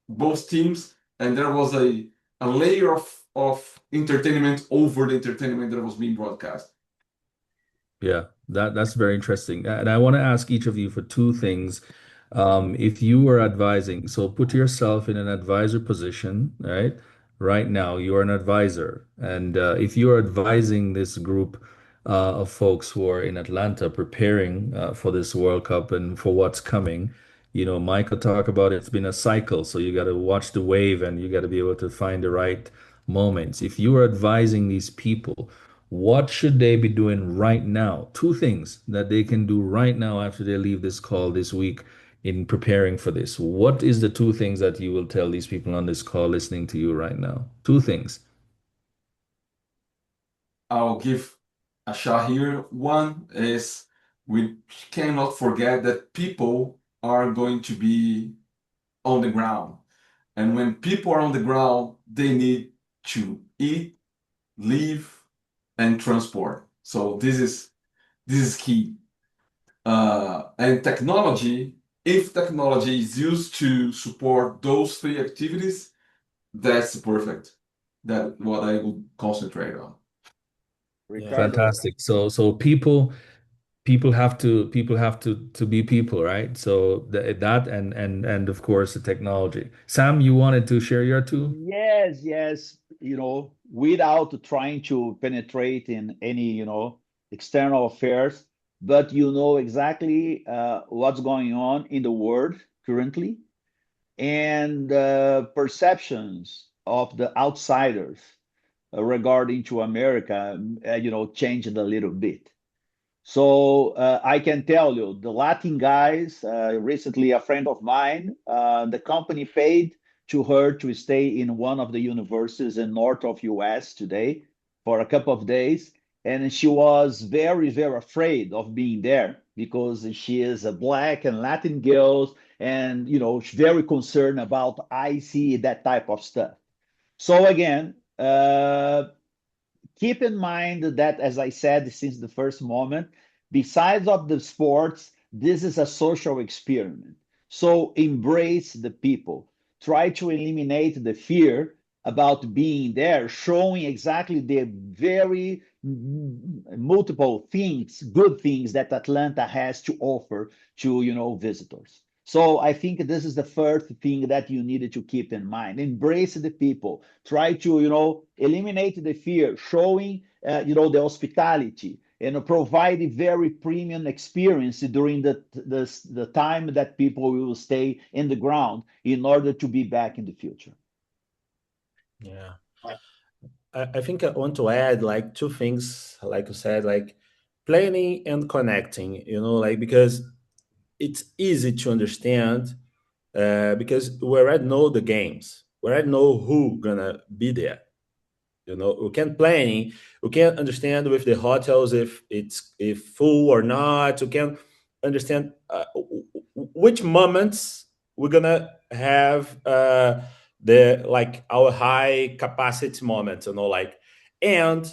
both teams, and there was a layer of entertainment over the entertainment that was being broadcast. Yeah, that's very interesting. And I want to ask each of you for two things. If you were advising, so put yourself in an advisor position, right? Right now, you're an advisor. And if you're advising this group of folks who are in Atlanta preparing for this World Cup and for what's coming, Michael talked about it's been a cycle. So you got to watch the wave and you got to be able to find the right moments. If you are advising these people, what should they be doing right now? Two things that they can do right now after they leave this call this week in preparing for this. What is the two things that you will tell these people on this call listening to you right now? Two things. I'll give a shot here. One is we cannot forget that people are going to be on the ground. And when people are on the ground, they need to eat, live, and transport. So this is key. And technology, if technology is used to support those three activities, that's perfect. That's what I would concentrate on. Yeah. Ricardo, Fantastic. So people have to be people, right? So that and of course the technology. Sam, you wanted to share your two? yes, yes, without trying to penetrate in any, external affairs, but you know exactly what's going on in the world currently and perceptions of the outsiders regarding to America, changed a little bit. So I can tell you, the Latin guys, recently a friend of mine, the company paid to her to stay in one of the universities in north of US today for a couple of days. And she was very, very afraid of being there because she is a black and Latin girl and, she's very concerned about IC, that type of stuff. So again, keep in mind that, as I said since the first moment, besides of the sports, this is a social experiment. So embrace the people. Try to eliminate the fear about being there, showing exactly the very multiple things, good things that Atlanta has to offer to visitors. So I think this is the first thing that you needed to keep in mind. Embrace the people. Try to eliminate the fear, showing the hospitality and provide a very premium experience during the time that people will stay in the ground in order to be back in the future. Yeah. I think I want to add like two things, like you said, like planning and connecting, like because it's easy to understand because we already know the games. We already know who gonna be there. We can plan, we can understand with the hotels if full or not. We can understand which moments we're gonna have the like our high capacity moments, like and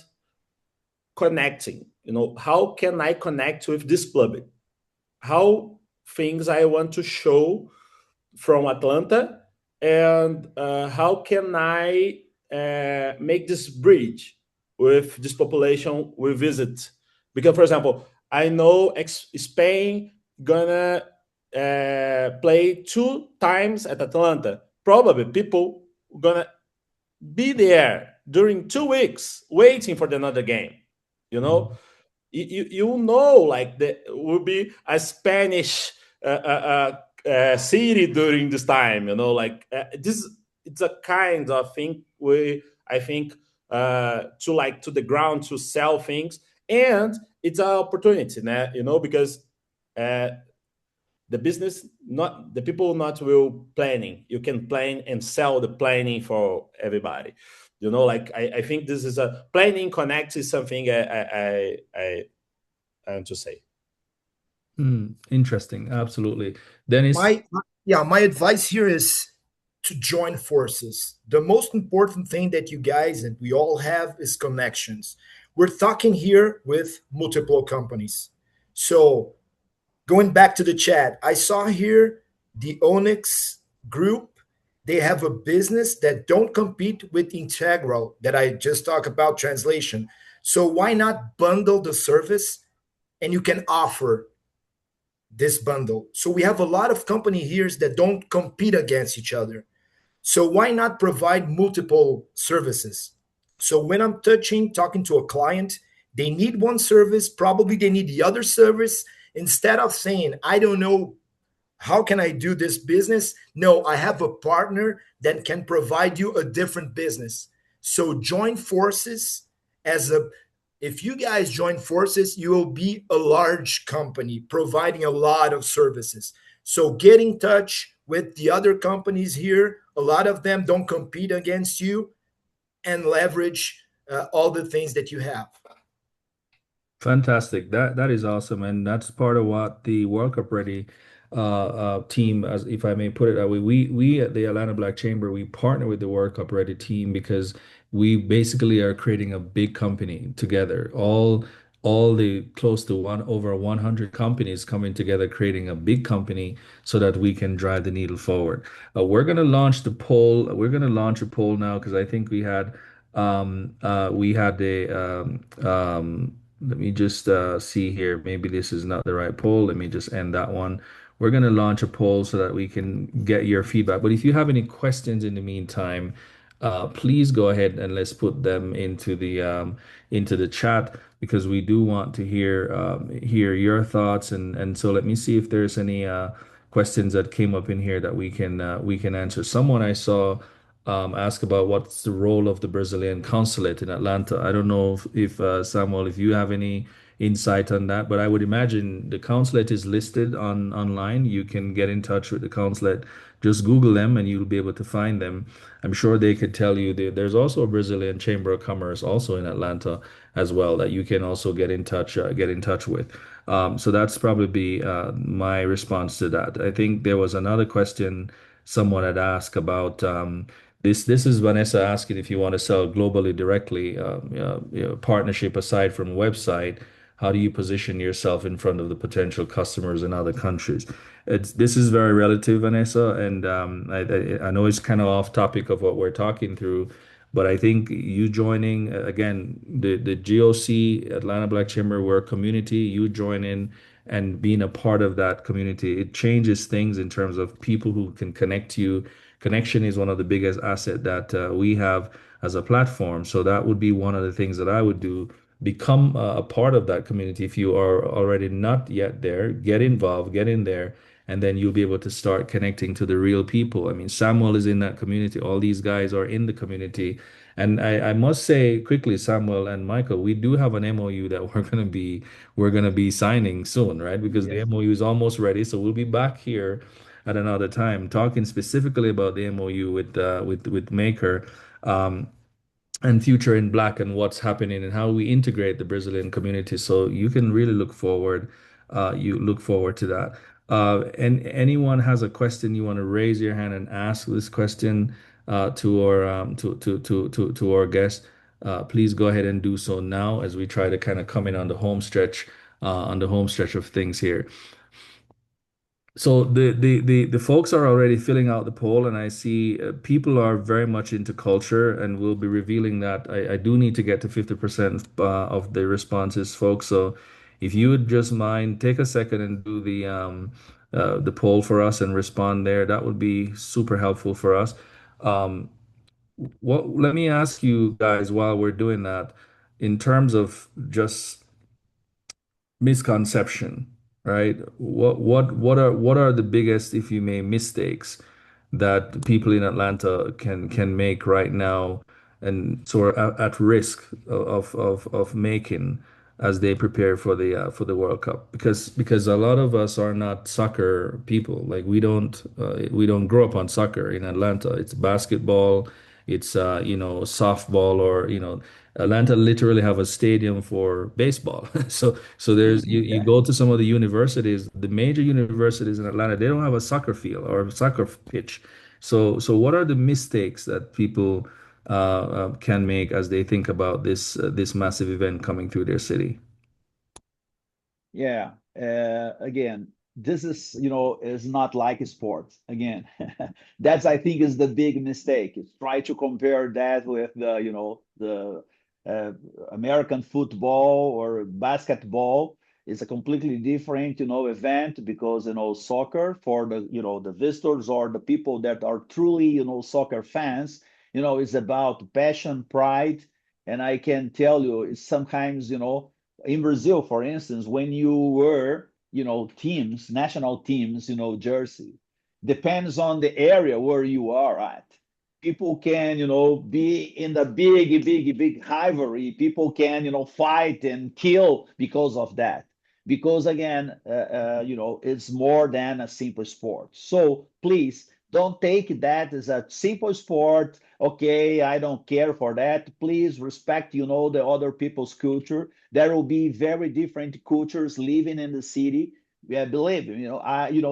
connecting. How can I connect with this public? How things I want to show from Atlanta, and how can I make this bridge with this population we visit? Because, for example, I know Spain gonna play 2 times at Atlanta. Probably people gonna be there during 2 weeks waiting for another game. You know, you like there will be a Spanish city during this time. Like this, it's a kind of thing we I think to like to the ground to sell things, and it's an opportunity, because uh, the business not the people not will planning. You can plan and sell the planning for everybody. Like I think this is a planning connect is something I want to say. Interesting. Absolutely. Dennis, My advice here is to join forces. The most important thing that you guys and we all have is connections. We're talking here with multiple companies. So going back to the chat, I saw here the Onyx group. They have a business that don't compete with Integral that I just talked about translation. So why not bundle the service and you can offer this bundle? So we have a lot of company here that don't compete against each other. So why not provide multiple services? So when I'm talking to a client, they need one service, probably they need the other service. Instead of saying, I don't know, how can I do this business? No, I have a partner that can provide you a different business. So join forces as a if you guys join forces, you will be a large company providing a lot of services. So get in touch with the other companies here. A lot of them don't compete against you and leverage all the things that you have. Fantastic. That is awesome, and that's part of what the World Cup Ready team, as if I may put it that way, we at the Atlanta Black Chamber, we partner with the World Cup Ready team because we basically are creating a big company together. All the close to one over 100 companies coming together, creating a big company so that we can drive the needle forward. We're going to launch the poll. We're going to launch a poll now because I think we had a let me just see here. Maybe this is not the right poll. Let me just end that one. We're going to launch a poll so that we can get your feedback. But if you have any questions in the meantime, please go ahead and let's put them into the chat because we do want to hear your thoughts. And so let me see if there's any questions that came up in here that we can answer. Someone I saw ask about what's the role of the Brazilian consulate in Atlanta. I don't know if Samuel, if you have any insight on that, but I would imagine the consulate is listed on online. You can get in touch with the consulate. Just Google them and you'll be able to find them. I'm sure they could tell you there's also a Brazilian Chamber of Commerce also in Atlanta as well that you can also get in touch with. So that's probably my response to that. I think there was another question someone had asked about this is Vanessa asking if you want to sell globally directly, partnership aside from website, how do you position yourself in front of the potential customers in other countries? This is very relative, Vanessa, and I know it's kind of off topic of what we're talking through, but I think you joining again the GOC Atlanta Black Chamber, we're a community. You join in and being a part of that community, it changes things in terms of people who can connect you. Connection is one of the biggest asset that we have as a platform. So that would be one of the things that I would do. Become a part of that community. If you are already not yet there, get involved, get in there, and then you'll be able to start connecting to the real people. I mean, Samuel is in that community. All these guys are in the community. And I must say quickly, Samuel and Michael, we do have an MOU that we're gonna be signing soon, right? Because the Yes. MOU is almost ready. So we'll be back here at another time talking specifically about the MOU with Maker. Um, and Future in Black and what's happening and how we integrate the Brazilian community. So you can really you look forward to that. And anyone has a question you want to raise your hand and ask this question to our guest, please go ahead and do so now as we try to kind of come in on the home stretch of things here. So the folks are already filling out the poll, and I see people are very much into culture, and we'll be revealing that. I do need to get to 50% of the responses, folks. So if you would just mind, take a second and do the poll for us and respond there. That would be super helpful for us. Um, let me ask you guys while we're doing that, in terms of just misconception, right? What are the biggest, if you may, mistakes that people in Atlanta can make right now and sort of at risk of making as they prepare for the World Cup? Because a lot of us are not soccer people. Like we don't grow up on soccer in Atlanta. It's basketball, it's softball, or Atlanta literally have a stadium for baseball. So you Yeah. go to some of the universities, the major universities in Atlanta, they don't have a soccer field or a soccer pitch. So what are the mistakes that people can make as they think about this massive event coming through their city? Yeah. Again, this is not like sports. Again, that's I think is the big mistake. Is try to compare that with the uh, American football or basketball. It's a completely different event because soccer for the visitors or the people that are truly soccer fans. It's about passion, pride, and I can tell you, it's sometimes in Brazil, for instance, when you wear, teams, national teams, jersey, depends on the area where you are at. People can, be in the big, big, big rivalry. People can, fight and kill because of that. Because again, it's more than a simple sport. So please Don't take that as a simple sport. Okay, I don't care for that. Please respect, the other people's culture. There will be very different cultures living in the city. Yeah, believe me,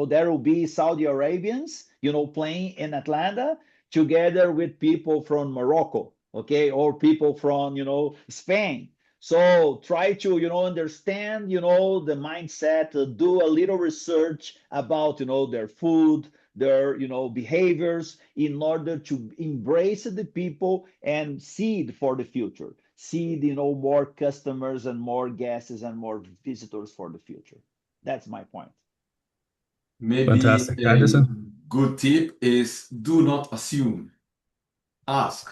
there will be Saudi Arabians, playing in Atlanta together with people from Morocco, okay, or people from, Spain. So try to, understand, the mindset, do a little research about, their food, their, behaviors in order to embrace the people and seed for the future. Seed, more customers and more guests and more visitors for the future. That's my point. Maybe Fantastic. a Anderson? good tip is do not assume, ask,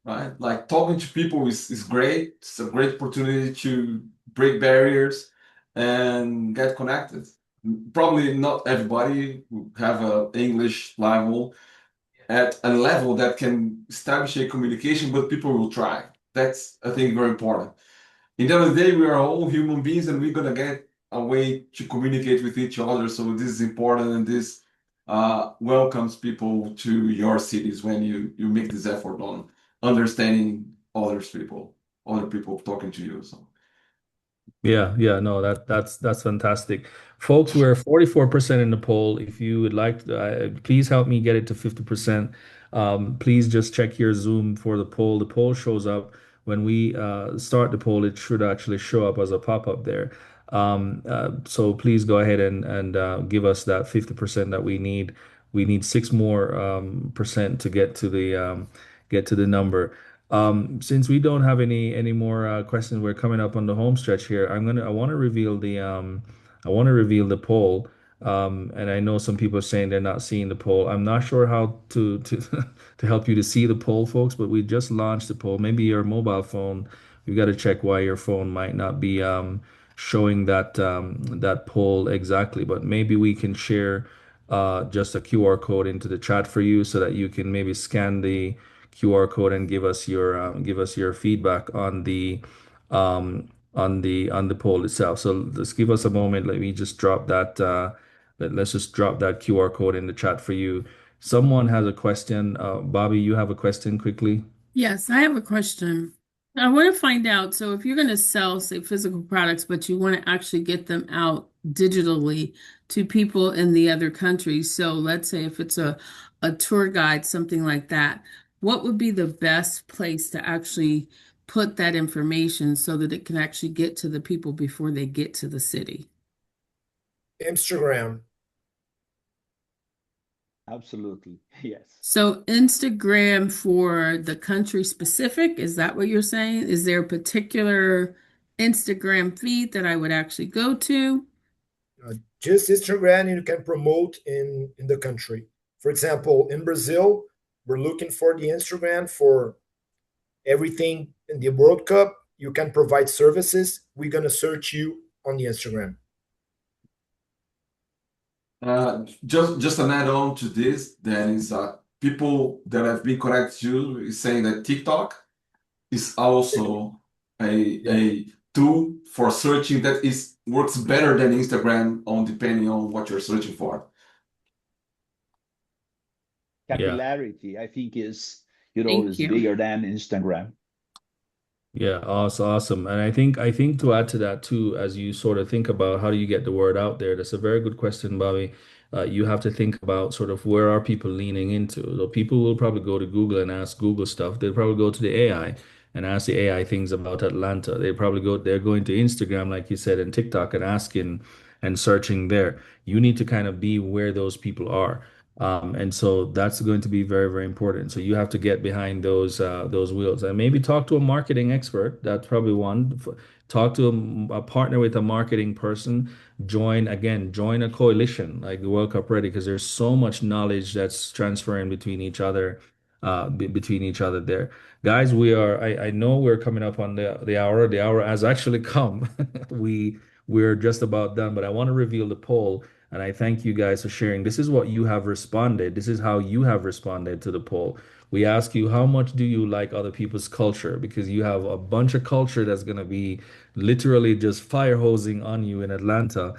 right? Like talking to people is great. It's a great opportunity to break barriers and get connected. Probably not everybody will have a English level at a level that can establish a communication, but people will try. That's, I think, very important. In the end of the day, we are all human beings and we're gonna get a way to communicate with each other. So this is important and this welcomes people to your cities when you make this effort on understanding other people talking to you. So Yeah, yeah, no, that's fantastic. Folks, we're 44% in the poll. If you would like to, please help me get it to 50%. Please just check your Zoom for the poll. The poll shows up when we start the poll. It should actually show up as a pop-up there. So please go ahead and give us that 50% that we need. We need six more percent to get to the number. Since we don't have any more questions, we're coming up on the home stretch here. I want to reveal the poll. And I know some people are saying they're not seeing the poll. I'm not sure how to to help you to see the poll, folks, but we just launched the poll. Maybe your mobile phone, we've got to check why your phone might not be showing that poll exactly. But maybe we can share just a QR code into the chat for you so that you can maybe scan the QR code and give us your feedback on the poll itself. So just give us a moment. Let me just drop that. Let's just drop that QR code in the chat for you. Someone has a question. Bobby, you have a question quickly? Yes, I have a question. I want to find out, so if you're going to sell, say, physical products, but you want to actually get them out digitally to people in the other countries. So let's say if it's a tour guide, something like that, what would be the best place to actually put that information so that it can actually get to the people before they get to the city? Instagram. Absolutely. Yes. So Instagram for the country specific, is that what you're saying? Is there a particular Instagram feed that I would actually go to? Just Instagram, you can promote in the country. For example, in Brazil, we're looking for the Instagram for everything in the World Cup. You can provide services. We're gonna search you on the Instagram. just an add-on to this, then is people that have been connected to you is saying that TikTok is also a tool for searching that is works better than Instagram on depending on what you're searching for. Yeah. Capillarity, I think, is Thank is you. bigger than Instagram. Yeah, awesome. And I think to add to that too, as you sort of think about how do you get the word out there, that's a very good question, Bobby. You have to think about sort of where are people leaning into. So people will probably go to Google and ask Google stuff. They'll probably go to the AI and ask the AI things about Atlanta. They're going to Instagram, like you said, and TikTok and asking and searching there. You need to kind of be where those people are. And so that's going to be very, very important. So you have to get behind those wheels and maybe talk to a marketing expert. That's probably one. Talk to a partner with a marketing person. Join a coalition like the World Cup Ready because there's so much knowledge that's transferring between each other, between each other there. Guys, I know we're coming up on the hour. The hour has actually come. We're just about done, but I want to reveal the poll. And I thank you guys for sharing. This is what you have responded. This is how you have responded to the poll. We ask you, how much do you like other people's culture? Because you have a bunch of culture that's going to be literally just fire hosing on you in Atlanta.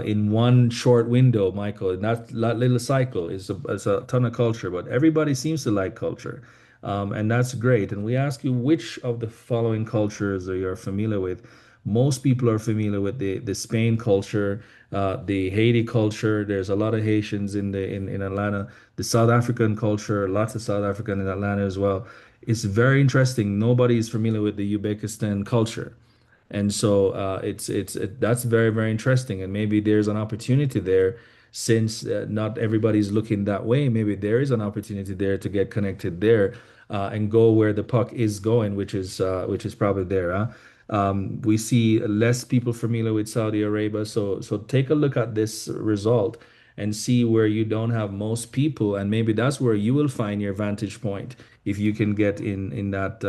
in one short window, Michael. And that little cycle is a ton of culture, but everybody seems to like culture. And that's great. And we ask you which of the following cultures are you familiar with. Most people are familiar with the Spain culture, the Haiti culture. There's a lot of Haitians in Atlanta. The South African culture, lots of South African in Atlanta as well. It's very interesting. Nobody is familiar with the Uzbekistan culture. And so that's very interesting, and maybe there's an opportunity there since not everybody's looking that way. Maybe there is an opportunity there to get connected there and go where the puck is going, which is probably there. Huh? We see less people familiar with Saudi Arabia, so take a look at this result and see where you don't have most people, and maybe that's where you will find your vantage point if you can get in that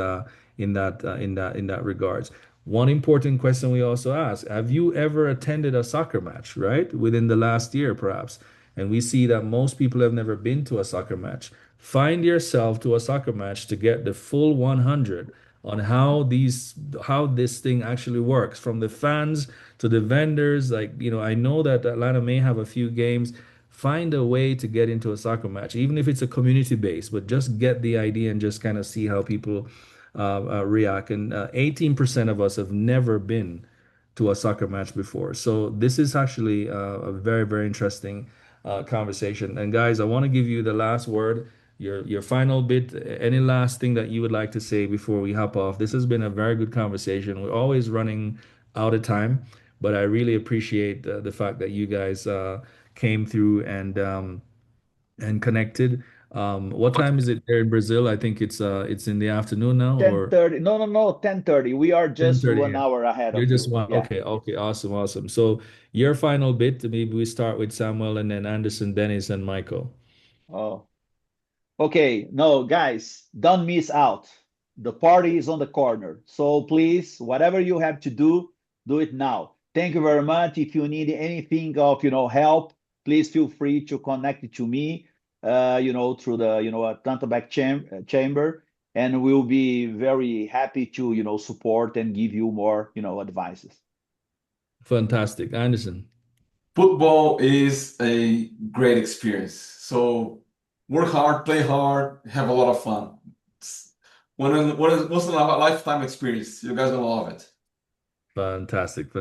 regards. One important question we also ask, have you ever attended a soccer match, right? Within the last year, perhaps. And we see that most people have never been to a soccer match. Find yourself to a soccer match to get the full 100 on how this thing actually works, from the fans to the vendors. Like, I know that Atlanta may have a few games. Find a way to get into a soccer match, even if it's a community base, but just get the idea and just kind of see how people react. And 18% of us have never been to a soccer match before. So this is actually a very interesting conversation. And guys, I want to give you the last word, your final bit. Any last thing that you would like to say before we hop off? This has been a very good conversation. We're always running out of time, but I really appreciate the fact that you guys came through and connected. What time is it there in Brazil? I think it's in the afternoon now, or 10:30. No, 10:30. We are just 10:30 one a.m. hour ahead You're of just you. one. Yeah. Okay, awesome. So your final bit, maybe we start with Samuel and then Anderson, Dennis, and Michael. Oh, okay. No, guys, don't miss out. The party is on the corner. So please, whatever you have to do it now. Thank you very much. If you need anything of, help, please feel free to connect to me, through the, Atlanta Back Chamber, and we'll be very happy to, support and give you more, advices. Fantastic. Anderson. Football is a great experience. So work hard, play hard, have a lot of fun. It's once in a lifetime experience. You guys gonna love it. Fantastic.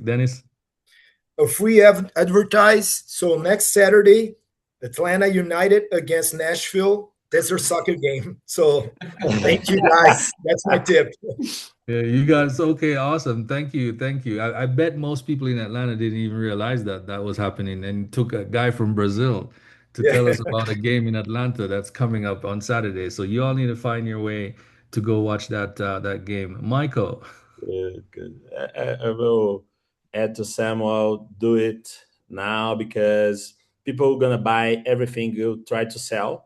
Dennis. A free advertise. So next Saturday, Atlanta United against Nashville. That's our soccer game. So thank you guys. That's my tip. Yeah, you guys, okay, awesome. Thank you. I bet most people in Atlanta didn't even realize that that was happening, and took a guy from Brazil to Yeah. tell us about a game in Atlanta that's coming up on Saturday. So you all need to find your way to go watch that game. Michael. Good. I will add to Samuel, do it now because people are gonna buy everything you try to sell.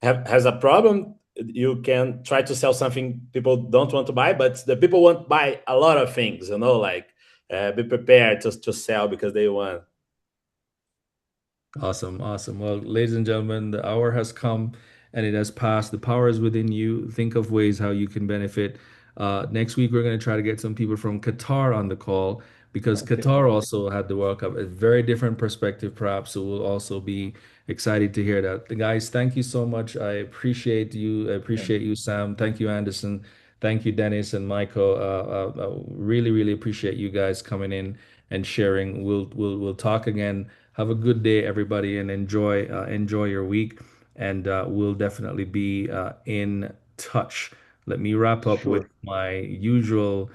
Has a problem. You can try to sell something people don't want to buy, but the people want to buy a lot of things, like be prepared to sell because they want. Awesome. Well, ladies and gentlemen, the hour has come and it has passed. The power is within you. Think of ways how you can benefit. Next week, we're going to try to get some people from Qatar on the call, because Okay. Qatar also had the World Cup. A very different perspective, perhaps. So we'll also be excited to hear that. Guys, thank you so much. I appreciate you. I appreciate you, Sam. Thank you, Anderson. Thank you, Dennis and Michael. Really appreciate you guys coming in and sharing. We'll talk again. Have a good day, everybody, and enjoy your week. And we'll definitely be in touch. Let me wrap up with Sure. my usual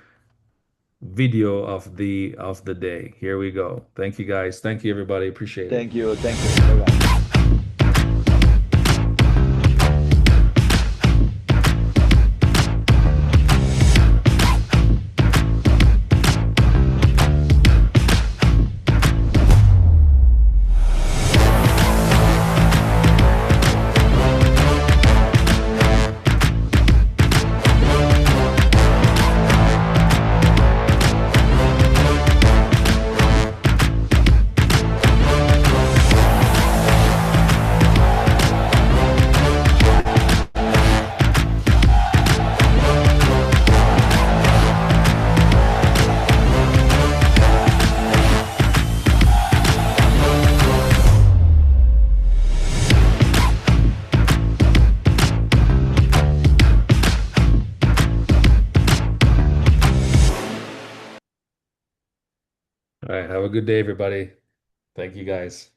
video of the day. Here we go. Thank you, guys. Thank you, everybody. Appreciate it. Thank you. Thank you. Bye-bye. Have a good day, everybody. Thank you, guys.